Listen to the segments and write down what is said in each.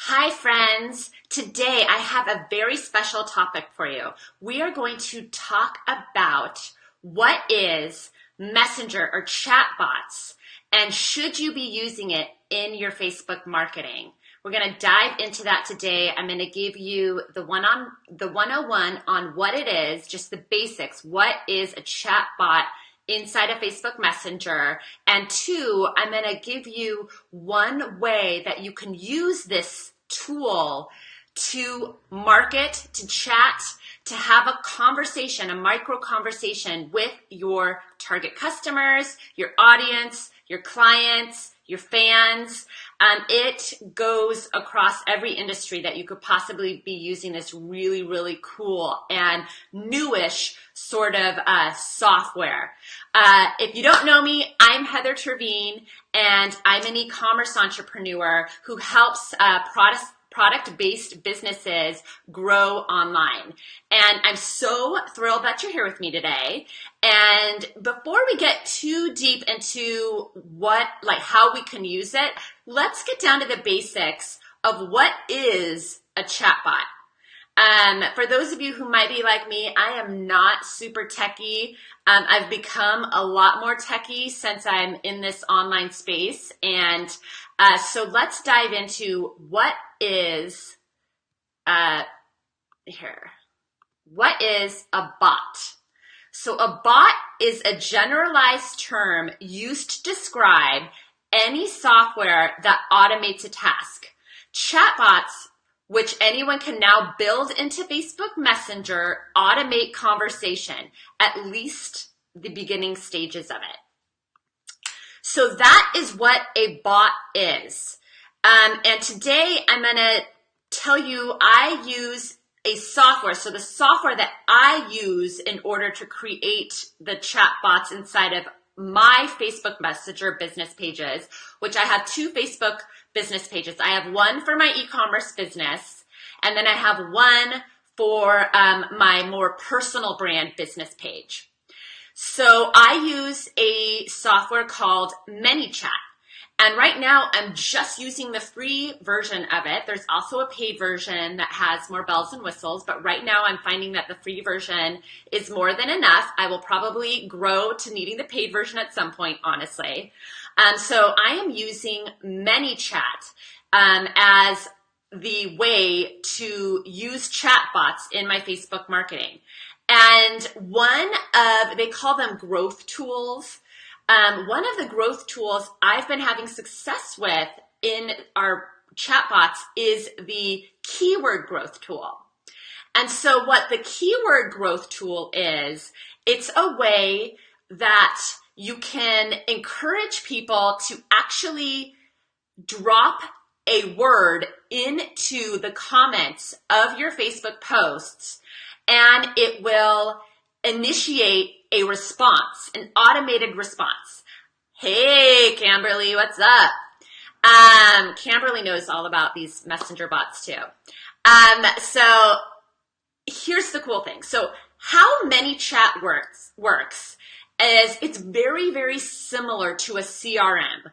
Hi, friends. Today I have a very special topic for you. We are going to talk about what is Messenger or chatbots and should you be using it in your Facebook marketing. We're going to dive into that today. I'm going to give you the 101 on what it is, just the basics. What is a chatbot inside of Facebook Messenger? And two, I'm going to give you one way that you can use this tool to market, to chat, to have a conversation, a micro conversation with your target customers, your audience, your clients, your fans. It goes across every industry that you could possibly be using this really, really cool and newish sort of software. If you don't know me, I'm Heather Trevine, and I'm an e-commerce entrepreneur who helps product-based businesses grow online. And I'm so thrilled that you're here with me today. And before we get too deep into how we can use it, let's get down to the basics of what is a chatbot. For those of you who might be like me, I am not super techie. I've become a lot more techie since I'm in this online space. And so let's dive into what is a bot? So a bot is a generalized term used to describe any software that automates a task. Chatbots, which anyone can now build into Facebook Messenger, automate conversation, at least the beginning stages of it. So that is what a bot is. And today I'm going to tell you I use a software. So the software that I use in order to create the chatbots inside of my Facebook Messenger business pages, which I have two Facebook business pages. I have one for my e-commerce business, and then I have one for my more personal brand business page. So I use a software called ManyChat. And right now I'm just using the free version of it. There's also a paid version that has more bells and whistles, but right now I'm finding that the free version is more than enough. I will probably grow to needing the paid version at some point, honestly. So I am using ManyChat as the way to use chatbots in my Facebook marketing. And they call them growth tools. One of the growth tools I've been having success with in our chatbots is the keyword growth tool. And so what the keyword growth tool is, it's a way that you can encourage people to actually drop a word into the comments of your Facebook posts, and it will initiate a response, an automated response. Hey, Camberly, what's up? Camberly knows all about these messenger bots too. So here's the cool thing. So how ManyChat works is it's very, very similar to a CRM.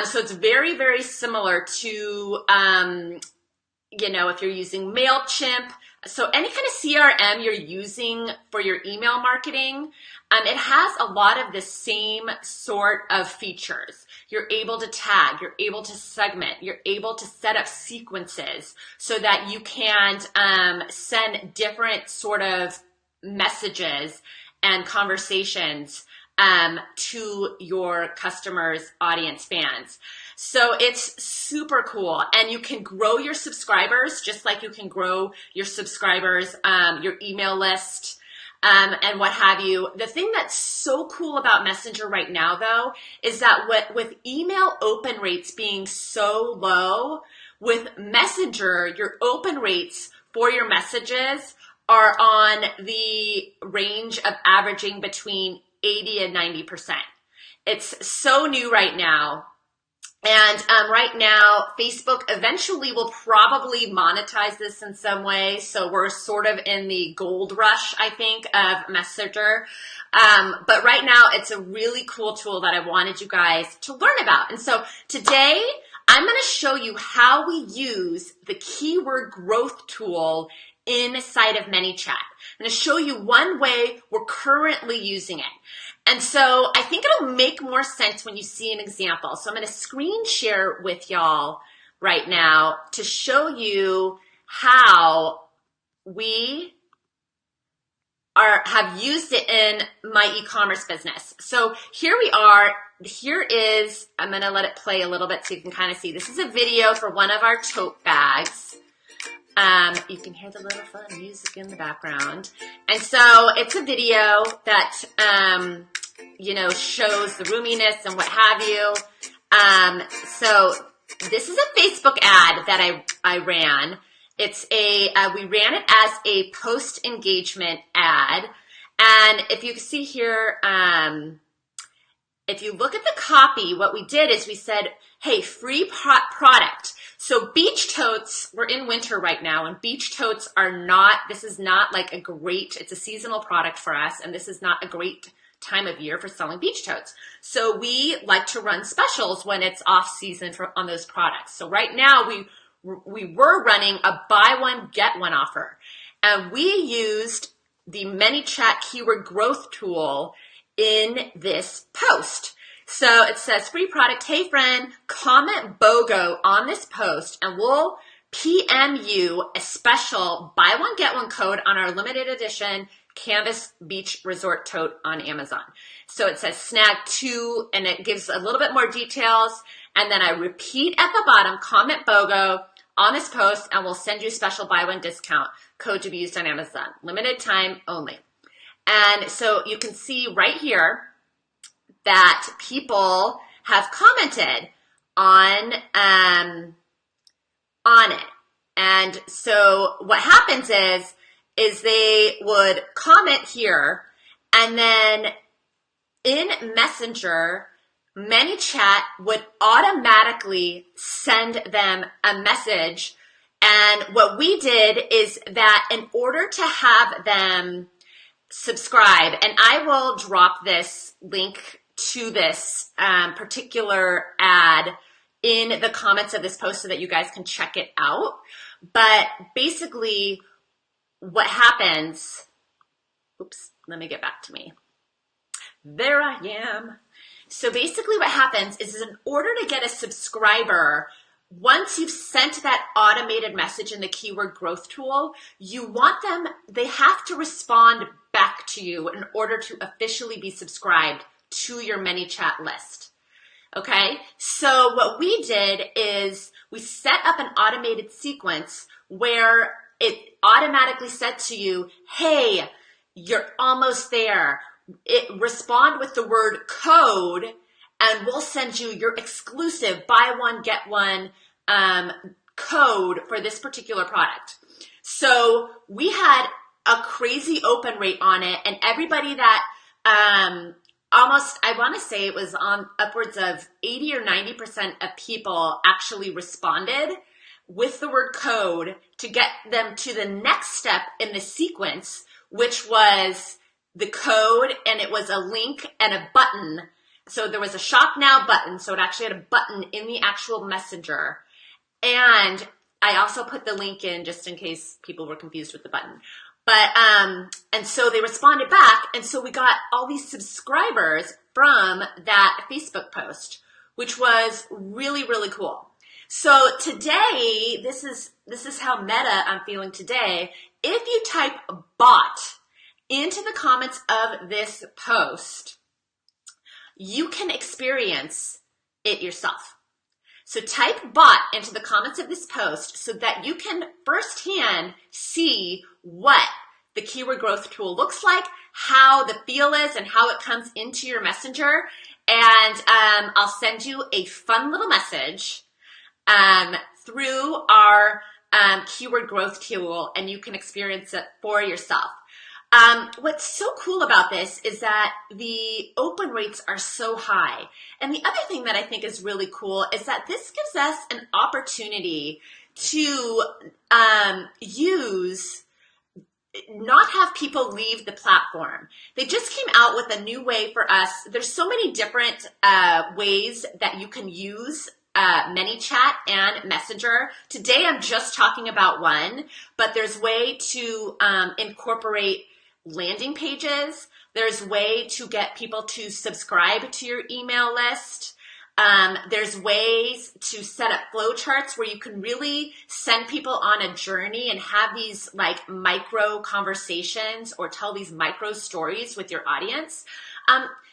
So it's very, very similar to, if you're using MailChimp. So any kind of CRM you're using for your email marketing, it has a lot of the same sort of features. You're able to tag, you're able to segment, you're able to set up sequences so that you can send different sort of messages and conversations to your customers, audience, fans. So it's super cool, and you can grow your subscribers just like you can grow your subscribers, your email list, and what have you. The thing that's so cool about Messenger right now, though, is that with email open rates being so low, with Messenger, your open rates for your messages are on the range of averaging between 80 and 90%. It's so new right now. And right now, Facebook eventually will probably monetize this in some way. So we're sort of in the gold rush, I think, of Messenger. But right now, it's a really cool tool that I wanted you guys to learn about. And so today, I'm going to show you how we use the keyword growth tool inside of ManyChat. I'm going to show you one way we're currently using it. And so I think it'll make more sense when you see an example. So I'm going to screen share with y'all right now to show you how we have used it in my e-commerce business. So here we are. Here is, I'm going to let it play a little bit so you can kind of see. This is a video for one of our tote bags. You can hear the little fun music in the background. And so it's a video that, you know, shows the roominess and what have you. So this is a Facebook ad that I ran. It's we ran it as a post engagement ad. And if you can see here, if you look at the copy, what we did is we said, hey, free product. So beach totes, we're in winter right now, and beach totes are not, this is not like a great, it's a seasonal product for us, and this is not a great time of year for selling beach totes. So we like to run specials when it's off season on those products. So right now we were running a buy one, get one offer. And we used the ManyChat keyword growth tool in this post. So it says free product. Hey friend, comment BOGO on this post and we'll PM you a special buy one, get one code on our limited edition Canvas Beach Resort Tote on Amazon. So it says snag 2 and it gives a little bit more details. And then I repeat at the bottom, comment BOGO on this post and we'll send you a special buy one discount code to be used on Amazon. Limited time only. And so you can see right here that people have commented on it. And so what happens is they would comment here and then in Messenger, ManyChat would automatically send them a message. And what we did is that in order to have them subscribe, and I will drop this link to this particular ad in the comments of this post so that you guys can check it out. But basically what happens, oops, let me get back to me. There I am. So basically what happens is in order to get a subscriber, once you've sent that automated message in the keyword growth tool, you want them, they have to respond back to you in order to officially be subscribed to your ManyChat list. Okay, so what we did is we set up an automated sequence where it automatically said to you, hey, you're almost there. Respond with the word code and we'll send you your exclusive buy one, get one code for this particular product. So we had a crazy open rate on it and everybody that almost, I want to say it was on upwards of 80 or 90% of people actually responded with the word code to get them to the next step in the sequence, which was the code, and it was a link and a button. So there was a shop now button. So it actually had a button in the actual messenger. And I also put the link in just in case people were confused with the button. But, and so they responded back. And so we got all these subscribers from that Facebook post, which was really, really cool. So today, this is how meta I'm feeling today. If you type bot into the comments of this post, you can experience it yourself. So type bot into the comments of this post so that you can firsthand see what the keyword growth tool looks like, how the feel is, and how it comes into your messenger. And I'll send you a fun little message through our keyword growth tool, and you can experience it for yourself. What's so cool about this is that the open rates are so high. And the other thing that I think is really cool is that this gives us an opportunity to not have people leave the platform. They just came out with a new way for us. There's so many different ways that you can use ManyChat and Messenger. Today I'm just talking about one, but there's way to incorporate landing pages. There's way to get people to subscribe to your email list. There's ways to set up flowcharts where you can really send people on a journey and have these like micro conversations or tell these micro stories with your audience.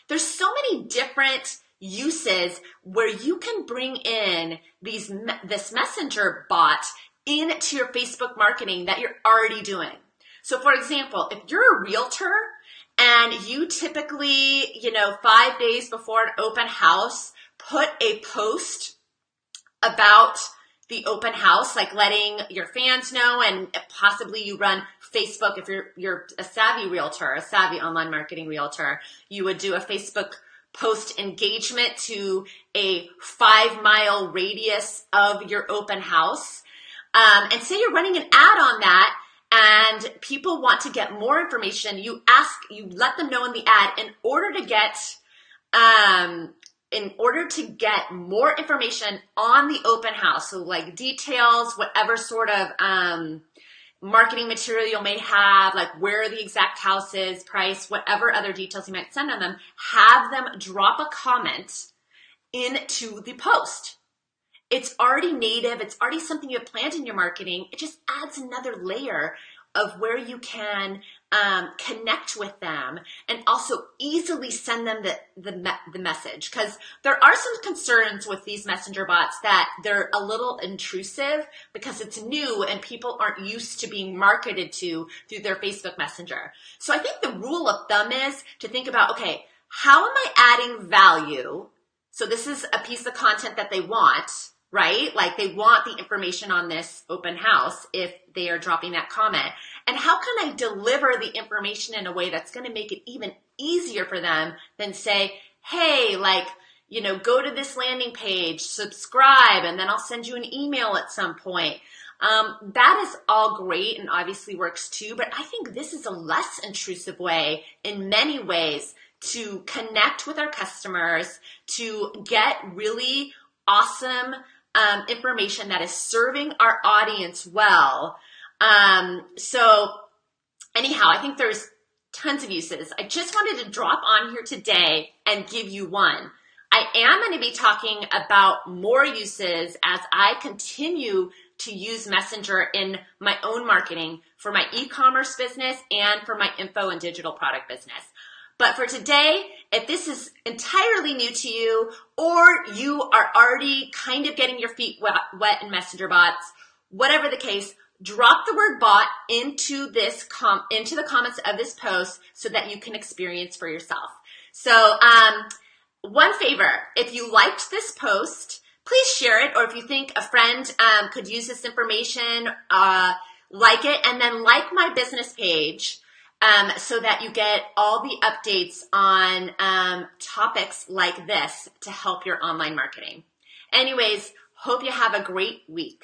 There's so many different uses where you can bring in this messenger bot into your Facebook marketing that you're already doing. So for example, if you're a realtor and you typically, 5 days before an open house, put a post about the open house, like letting your fans know, and possibly you run Facebook. If you're a savvy realtor, a savvy online marketing realtor, you would do a Facebook post engagement to a 5-mile radius of your open house. And say you're running an ad on that and people want to get more information, you let them know in the ad in order to get more information on the open house. So like details, whatever sort of marketing material you may have, like where the exact house is, price, whatever other details you might send on them, have them drop a comment into the post. It's already native. It's already something you have planned in your marketing. It just adds another layer of where you can connect with them and also easily send them the message. Because there are some concerns with these messenger bots that they're a little intrusive because it's new and people aren't used to being marketed to through their Facebook Messenger. So I think the rule of thumb is to think about, okay, how am I adding value? So this is a piece of content that they want, right? Like they want the information on this open house if they are dropping that comment. And how can I deliver the information in a way that's going to make it even easier for them than say, hey, go to this landing page, subscribe, and then I'll send you an email at some point. That is all great and obviously works too, but I think this is a less intrusive way in many ways to connect with our customers, to get really awesome information that is serving our audience well. So anyhow, I think there's tons of uses. I just wanted to drop on here today and give you one. I am going to be talking about more uses as I continue to use Messenger in my own marketing for my e-commerce business and for my info and digital product business. But for today, if this is entirely new to you or you are already kind of getting your feet wet in messenger bots, whatever the case, drop the word bot into into the comments of this post so that you can experience for yourself. So one favor, if you liked this post, please share it, or if you think a friend could use this information, like it, and then like my business page so that you get all the updates on topics like this to help your online marketing. Anyways, hope you have a great week.